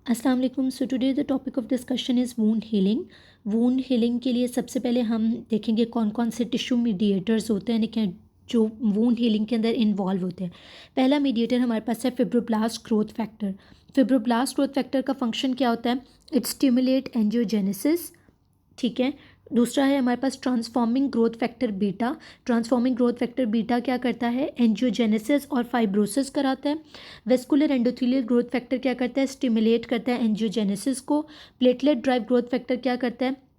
अस्सलाम वालेकुम। So today the topic of discussion is wound healing. Wound healing के लिए सबसे पहले हम देखेंगे कौन कौन से टिश्यू मीडिएटर्स होते हैं लेकिन जो वूंड हीलिंग के अंदर इन्वॉल्व होते हैं। पहला मीडिएटर हमारे पास है fibroblast growth factor. Fibroblast growth factor का फंक्शन क्या होता है? It stimulate angiogenesis. ठीक है। दूसरा है हमारे पास transforming growth factor beta. Transforming growth factor beta क्या करता है? एंजियोजेनेसिस और फाइब्रोसिस कराता है। वेस्कुलर एंडोथेलियल ग्रोथ फैक्टर क्या करता है? स्टिमुलेट करता है एंजियोजेनेसिस को। प्लेटलेट ड्राइव ग्रोथ फैक्टर क्या करता है?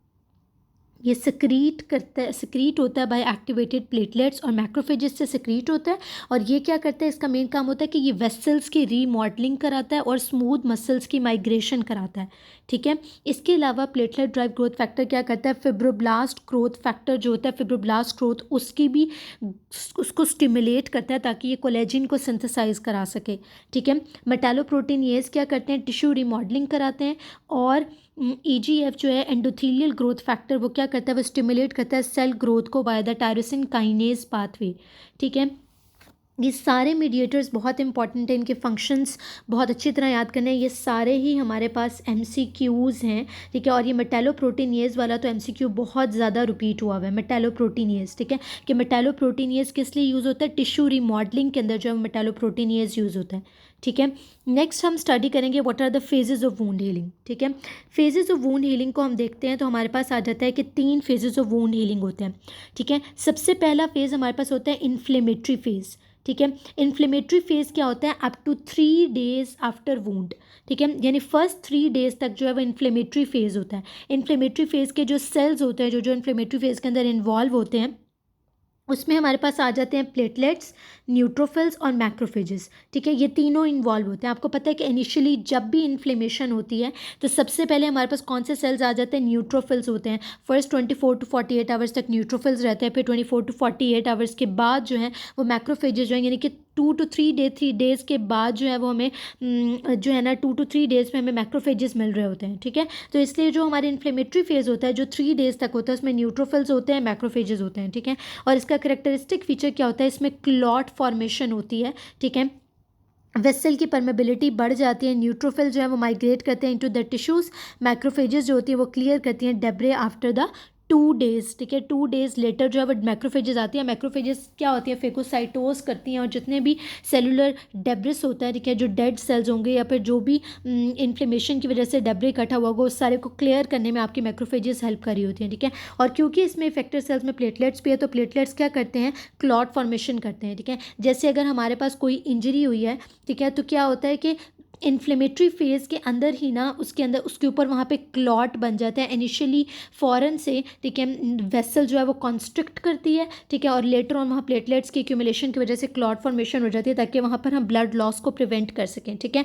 ये सिक्रीट होता है बाय एक्टिवेटेड प्लेटलेट्स और मैक्रोफेजेस से सिक्रीट होता है। और ये क्या करता है? इसका मेन काम होता है कि ये वेसल्स की रीमॉडलिंग कराता है और स्मूथ मसल्स की माइग्रेशन कराता है। ठीक है। इसके अलावा प्लेटलेट ड्राइव ग्रोथ फैक्टर क्या करता है? फिब्रोब्लास्ट ग्रोथ फैक्टर जो होता है फिब्रोब्लास्ट ग्रोथ उसकी भी उसको स्टिमुलेट करता है ताकि ये कोलेजिन को सिंथेसाइज करा सके। ठीक है। मेटालोप्रोटीनेज क्या करते हैं? टिश्यू रीमॉडलिंग कराते हैं। और ईजीएफ जो है एंडोथेलियल ग्रोथ फैक्टर वो क्या करता है? वो स्टिमुलेट करता है सेल ग्रोथ को by the tyrosine kinase pathway. ठीक है। ये सारे मीडिएटर्स बहुत इंपॉर्टेंट हैं, इनके फंक्शंस बहुत अच्छी तरह याद करने हैं। ये सारे ही हमारे पास एमसीक्यूज़ हैं। ठीक है। और ये मेटालोप्रोटीनेज वाला तो एमसीक्यू बहुत ज़्यादा रिपीट हुआ हुआ है, मेटालोप्रोटीनेज। ठीक है कि मेटालोप्रोटीनेज किस लिए यूज़ होता है? टिश्यू रिमॉडलिंग के अंदर जो है मेटालोप्रोटीनेज यूज़ होता है। ठीक है। नेक्स्ट हम स्टडी करेंगे what are the phases of wound healing. ठीक है। फेजेस ऑफ वूंड हीलिंग को हम देखते हैं तो हमारे पास आ जाता है कि 3 फेजेस ऑफ वूंड हीलिंग होते हैं। ठीक है। सबसे पहला फेज़ हमारे पास होता है इन्फ्लेमेटरी फेज़। ठीक है। इन्फ्लेमेटरी फेज़ क्या होता है? Up to 3 days after wound. ठीक है। यानी फर्स्ट 3 डेज तक जो है वो इन्फ्लेमेटरी फेज़ होता है। इन्फ्लेमेटरी फेज़ के जो सेल्स होते हैं जो जो इन्फ्लेमेटरी फेज़ के अंदर इन्वॉल्व होते हैं उसमें हमारे पास आ जाते हैं प्लेटलेट्स, न्यूट्रोफिल्स और मैक्रोफेजेस। ठीक है। ये तीनों इन्वॉल्व होते हैं। आपको पता है कि इनिशियली जब भी इन्फ्लेमेशन होती है तो सबसे पहले हमारे पास कौन से सेल्स आ जाते हैं? न्यूट्रोफिल्स होते हैं। फर्स्ट 24 टू 48 आवर्स तक न्यूट्रोफिल्स रहते हैं, फिर 24 टू 48 आवर्स के बाद जो है वो मैक्रोफेजेस जो है यानी कि 2 to 3 डेज़ के बाद जो है वो हमें जो है ना 2 to 3 डेज़ में हमें मैक्रोफेजेस मिल रहे होते हैं। ठीक है। तो इसलिए जो हमारे इन्फ्लेमेटरी फेज़ होता है जो 3 डेज़ तक होता है उसमें न्यूट्रोफिल्स होते हैं, मैक्रोफेजेस होते हैं। ठीक है। और इसका करेक्टरिस्टिक फीचर क्या होता है? इसमें क्लॉट फॉर्मेशन होती है। ठीक है। वेसल की परमेबिलिटी बढ़ जाती है। न्यूट्रोफिल जो है वो माइग्रेट करते हैं इनटू द टिश्यूज़। मैक्रोफेजेस जो होती है वो क्लियर करती हैं डेब्रे आफ्टर द 2 डेज़। ठीक है। 2 डेज़ लेटर जो है वो मैक्रोफेजेस आती है। मैक्रोफेजेस क्या होती है? फेगोसाइटोस करती हैं और जितने भी सेलुलर डेब्रिस होता है, ठीक है, जो डेड सेल्स होंगे या फिर जो भी इन्फ्लेमेशन की वजह से डेब्रे इकट्ठा हुआ होगा उस सारे को क्लियर करने में आपकी मैक्रोफेजेस हेल्प कर रही होती हैं। ठीक है। और क्योंकि इसमें इफेक्टर सेल्स में प्लेटलेट्स भी है तो प्लेटलेट्स क्या करते हैं? क्लॉट फॉर्मेशन करते हैं। ठीक है। जैसे अगर हमारे पास कोई इंजरी हुई है, ठीक है, तो क्या होता है कि इन्फ्लेमेटरी फेज़ के अंदर ही ना उसके अंदर उसके ऊपर वहाँ पे क्लॉट बन जाता है इनिशियली फ़ौरन से। ठीक है। वेसल जो है वो कॉन्स्ट्रिक्ट करती है। ठीक है। और लेटर ऑन वहाँ प्लेटलेट्स की एक्यूमुलेशन की वजह से क्लॉट फॉर्मेशन हो जाती है ताकि वहाँ पर हम ब्लड लॉस को प्रिवेंट कर सकें। ठीक है।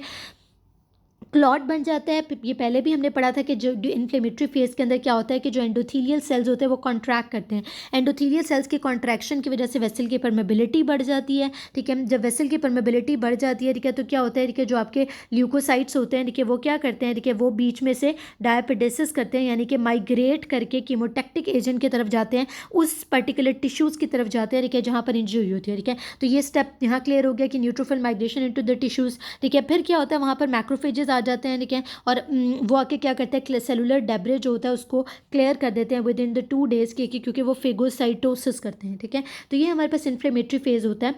क्लॉट बन जाता है। ये पहले भी हमने पढ़ा था कि जो इन्फ्लेमेटरी फेज़ के अंदर क्या होता है कि जो एंडोथीलियल सेल्स होते हैं वो कॉन्ट्रैक्ट करते हैं। एंडोथीलियल सेल्स की कॉन्ट्रैक्शन की वजह से वेसल की परमेबिलिटी बढ़ जाती है। ठीक है। जब वेसल की परमेबिलिटी बढ़ जाती है, ठीक है, तो क्या होता है कि जो आपके ल्यूकोसाइट्स होते हैं, ठीक है, वो क्या करते हैं? ठीक है, वो बीच में से डायपेडेसिस करते हैं यानी कि माइग्रेट करके कीमोटैक्टिक एजेंट की तरफ जाते हैं, उस पर्टिकुलर टिश्यूज़ की तरफ जाते हैं, ठीक है, जहाँ पर इंजरी हुई होती है। ठीक है। तो ये स्टेप यहाँ क्लियर हो गया कि neutrophil migration into the tissues. ठीक है। फिर क्या होता है? वहाँ पर मैक्रोफेजेस आ जाते हैं। ठीक है। और वो आके क्या करते हैं? सेलुलर डेब्रे जो होता है उसको क्लियर कर देते हैं विद इन द 2 डेज़ के क्योंकि वो फेगोसाइटोसिस करते हैं। ठीक है। तो ये हमारे पास इन्फ्लेमेटरी फेज़ होता है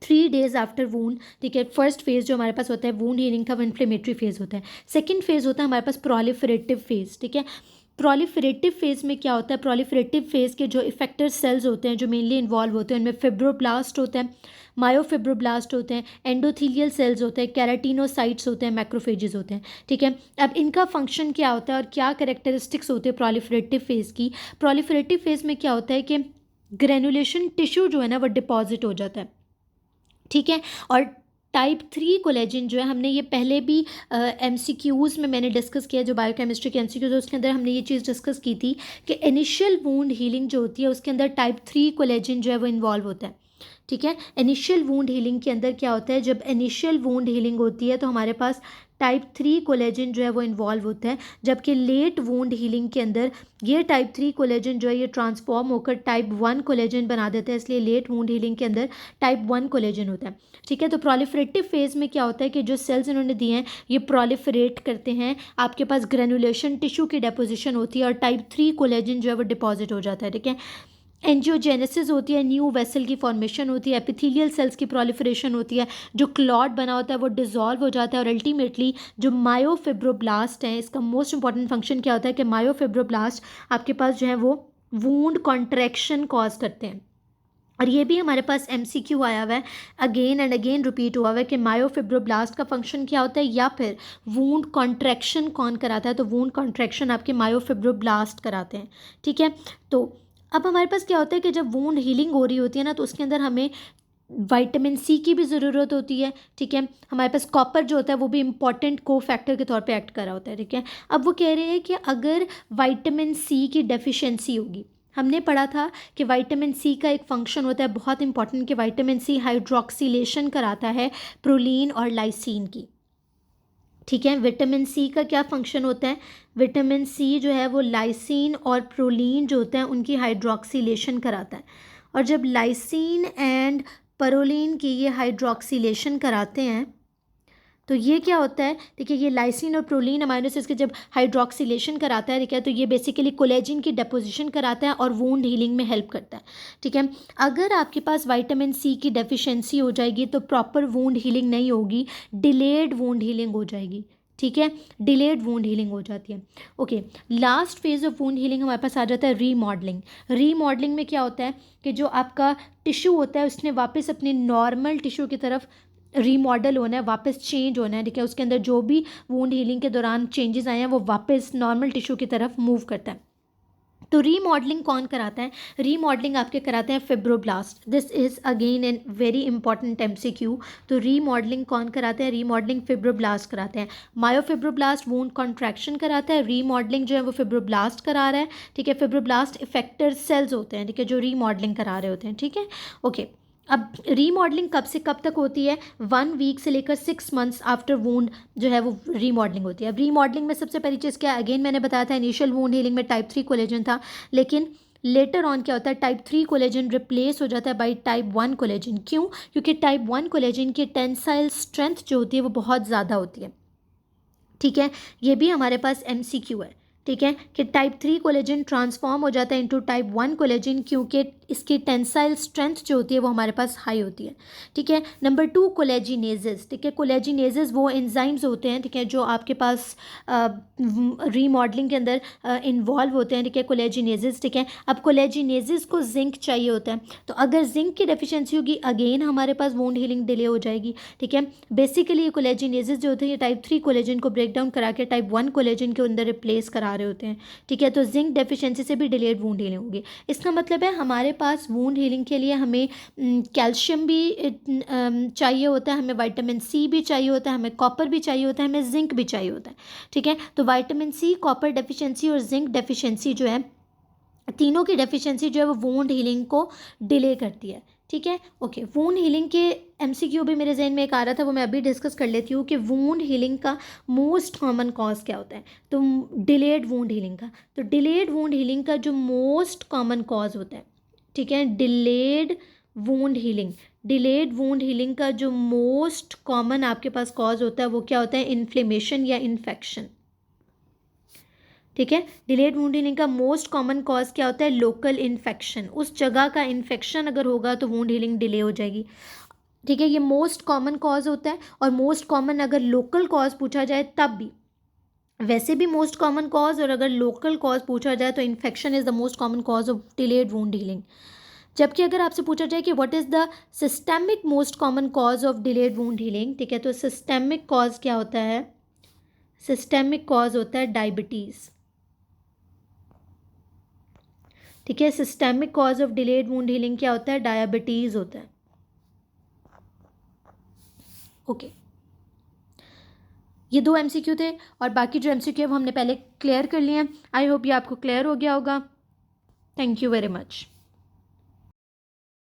3 डेज़ आफ्टर वूंड। ठीक है। फर्स्ट फेज़ जो हमारे पास होता है वूंड हीलिंग का वो इन्फ्लेमेटरी फेज़ होता है। सेकेंड फेज़ होता है हमारे पास प्रोलिफरेटिव फेज़। ठीक है। प्रोलिफरेटिव फेज़ में क्या होता है? प्रोलिफरेटिव फेज़ के जो इफेक्टर सेल्स होते हैं जो मेनली इन्वॉल्व होते हैं उनमें फिब्रोब्लास्ट होते हैं, मायोफिब्रोब्लास्ट होते हैं, एंडोथीलियल सेल्स होते हैं, कैराटिनोसाइट्स होते हैं, मैक्रोफेजेस होते हैं। ठीक है। अब इनका फंक्शन क्या होता है और क्या कैरेक्टरिस्टिक्स होते हैं प्रोलिफरेटिव फेज़ की? प्रोलिफरेटिव फेज़ में क्या होता है कि ग्रेनुलेशन टिश्यू जो है ना वो डिपॉजिट हो जाता है। ठीक है। और टाइप 3 कोलेजन जो है हमने ये पहले भी एमसीक्यूज़ में मैंने डिस्कस किया, जो बायोकेमिस्ट्री के एमसीक्यूज़ उसके अंदर हमने ये चीज़ डिस्कस की थी कि इनिशियल वूंड हीलिंग जो होती है उसके अंदर टाइप 3 कोलेजन जो है वो इन्वॉल्व होता है। ठीक है। इनिशियल वुंड हीलिंग के अंदर क्या होता है, जब इनिशियल वुंड हीलिंग होती है तो हमारे पास टाइप 3 कोलेजन जो है वो इन्वॉल्व होता है, जबकि लेट वुंड हीलिंग के अंदर ये टाइप 3 कोलेजन जो है ये ट्रांसफॉर्म होकर टाइप 1 कोलेजन बना देता है, इसलिए लेट वुंड हीलिंग के अंदर टाइप 1 कोलेजन होता है। ठीक है। तो प्रोलिफरेटिव फेज में क्या होता है कि जो सेल्स इन्होंने दिए हैं ये प्रोलिफरेट करते हैं, आपके पास ग्रेनुलेशन टिश्यू की डेपोजिशन होती है और टाइप 3 कोलेजन जो है वो डिपॉजिट हो जाता है। ठीक है। एंजियोजेनेसिस होती है, न्यू वेसल की फॉर्मेशन होती है, एपिथेलियल सेल्स की प्रोलिफरेशन होती है, जो क्लॉट बना होता है वो डिसॉल्व हो जाता है और अल्टीमेटली जो मायोफिब्रोब्लास्ट हैं, इसका मोस्ट इंपॉर्टेंट फंक्शन क्या होता है कि मायोफिब्रोब्लास्ट आपके पास जो है वो वूंड कॉन्ट्रैक्शन कॉज करते हैं। और ये भी हमारे पास MCQ आया हुआ है, अगेन एंड अगेन रिपीट हुआ हुआ है कि मायोफिब्रोब्लास्ट का फंक्शन क्या होता है या फिर वूंड कॉन्ट्रैक्शन कौन कराता है, तो वूंड कॉन्ट्रैक्शन आपके मायोफिब्रोब्लास्ट कराते हैं। ठीक है। तो अब हमारे पास क्या होता है कि जब वूंड हीलिंग हो रही होती है ना तो उसके अंदर हमें विटामिन सी की भी ज़रूरत होती है। ठीक है। हमारे पास कॉपर जो होता है वो भी इंपॉर्टेंट को फैक्टर के तौर पे एक्ट कर रहा होता है। ठीक है। अब वो कह रहे हैं कि अगर विटामिन सी की डेफिशिएंसी होगी, हमने पढ़ा था कि विटामिन सी का एक फंक्शन होता है बहुत इंपॉर्टेंट कि विटामिन सी हाइड्रोक्सिलेशन कराता है प्रोलीन और लाइसीन की। ठीक है। विटामिन सी का क्या फंक्शन होता है, विटामिन सी जो है वो लाइसीन और प्रोलीन जो होता है उनकी हाइड्रोक्सिलेशन कराता है, और जब लाइसीन एंड प्रोलीन की ये हाइड्रोक्सिलेशन कराते हैं तो ये क्या होता है, देखिए ये लाइसिन और प्रोलीन अमाइनो एसिड्स के जब हाइड्रोक्सिलेशन कराता है, ठीक है, तो ये बेसिकली कोलेजिन की डेपोजिशन कराता है और वूंड हीलिंग में हेल्प करता है। ठीक है। अगर आपके पास विटामिन सी की डेफिशिएंसी हो जाएगी तो प्रॉपर वूंड हीलिंग नहीं होगी, डिलेड वूंड हीलिंग हो जाएगी। ठीक है। डिलेड वूंड हीलिंग हो जाती है। Okay. Last phase of wound healing हमारे पास आ जाता है रीमॉडलिंग। रीमॉडलिंग में क्या होता है कि जो आपका टिश्यू होता है उसने वापस अपने नॉर्मल टिश्यू की तरफ रीमॉडल होना है, वापस चेंज होना है। ठीक है। उसके अंदर जो भी वूंड हीलिंग के दौरान चेंजेस आए हैं वो वापस नॉर्मल टिश्यू की तरफ मूव करता है। तो रीमॉडलिंग कौन कराता है, रीमॉडलिंग आपके कराते हैं fibroblast. This is again an very important MCQ। तो रीमॉडलिंग कौन कराते हैं, रीमॉडलिंग फिब्रोब्लास्ट कराते हैं। मायोफिब्रोब्लास्ट वूंड कॉन्ट्रैक्शन कराता है, रीमॉडलिंग जो है वो फिब्रोब्लास्ट करा रहा है। ठीक है। फिब्रोब्लास्ट इफेक्टर सेल्स होते हैं, ठीक है, जो रीमॉडलिंग करा रहे होते हैं। ठीक है। ओके। अब रीमॉडलिंग कब से कब तक होती है, 1 वीक से लेकर 6 मंथ्स आफ्टर वूंड जो है वो रीमॉडलिंग होती है। अब रीमॉडलिंग में सबसे पहली चीज़ क्या है, अगेन मैंने बताया था इनिशियल वूंड हीलिंग में टाइप 3 कोलेजन था, लेकिन लेटर ऑन क्या होता है, टाइप 3 कोलेजन रिप्लेस हो जाता है बाई टाइप 1 कोलेजन। क्यों, क्योंकि टाइप 1 कोलेजन की टेंसाइल स्ट्रेंथ जो होती है वो बहुत ज़्यादा होती है। ठीक है। ये भी हमारे पास MCQ है। ठीक है, कि टाइप 3 कोलेजन ट्रांसफॉर्म हो जाता है इनटू टाइप 1 कोलेजन क्योंकि इसकी टेंसाइल स्ट्रेंथ जो होती है वो हमारे पास हाई होती है। ठीक है। नंबर 2 कोलेजिनेजेस। ठीक है। कोलेजिनेजेस वो एंजाइम्स होते हैं, ठीक है, जो आपके पास रीमॉडलिंग के अंदर इन्वॉल्व होते हैं। ठीक है। कोलेजिनेजेस। ठीक है। अब कोलेजिनेजेस को जिंक चाहिए होता है, तो अगर जिंक की डेफिशिएंसी होगी अगेन हमारे पास वुंड हीलिंग डिले हो जाएगी। ठीक है। बेसिकली ये कोलेजिनेजेस जो होते हैं ये टाइप 3 कोलेजन को ब्रेक डाउन करा के टाइप 1 कोलेजन के अंदर रिप्लेस करा रहे होते हैं। ठीक है। तो जिंक डेफिशिएंसी से भी डिलेड वूंड हीलिंग होगी। इसका मतलब है हमारे पास वूंड हीलिंग के लिए हमें कैल्शियम भी चाहिए होता है, हमें विटामिन सी भी चाहिए होता है, हमें कॉपर भी चाहिए होता है, हमें जिंक भी चाहिए होता है। ठीक है। तो विटामिन सी, कॉपर डेफिशिएंसी और जिंक डेफिशिएंसी जो है, तीनों की डेफिशिएंसी जो है वो वूंड हीलिंग को डिले करती है। ठीक है। ओके। वूंड हीलिंग के MCQ भी मेरे जहन में एक आ रहा था, वो मैं अभी डिस्कस कर लेती हूँ कि वूंड हीलिंग का मोस्ट कॉमन कॉज क्या होता है, तो डिलेड वूंड हीलिंग का। तो डिलेड वूंड हीलिंग का जो मोस्ट कॉमन कॉज होता है, ठीक है, delayed wound healing, delayed wound healing का जो मोस्ट कॉमन आपके पास कॉज होता है वो क्या होता है, इन्फ्लेमेशन या इन्फेक्शन। ठीक है। डिलेड वुंड हीलिंग का मोस्ट कॉमन कॉज क्या होता है, लोकल इन्फेक्शन। उस जगह का इन्फेक्शन अगर होगा तो वुंड हीलिंग डिले हो जाएगी। ठीक है। ये मोस्ट कॉमन कॉज होता है, और मोस्ट कॉमन अगर लोकल कॉज पूछा जाए तब भी, वैसे भी मोस्ट कॉमन कॉज, और अगर लोकल कॉज पूछा जाए तो infection is the most common cause of delayed wound healing. जबकि अगर आपसे पूछा जाए कि what is the systemic most common cause of delayed wound healing, ठीक है, तो सिस्टेमिक कॉज क्या होता है, सिस्टेमिक कॉज होता है डायबिटीज़। ठीक है। Systemic cause of delayed wound healing क्या होता है, डायबिटीज़ होता है। ओके। ये 2 MCQ थे, और बाकी जो MCQ है वो हमने पहले क्लियर कर लिए हैं। आई होप ये आपको क्लियर हो गया होगा। Thank you very much.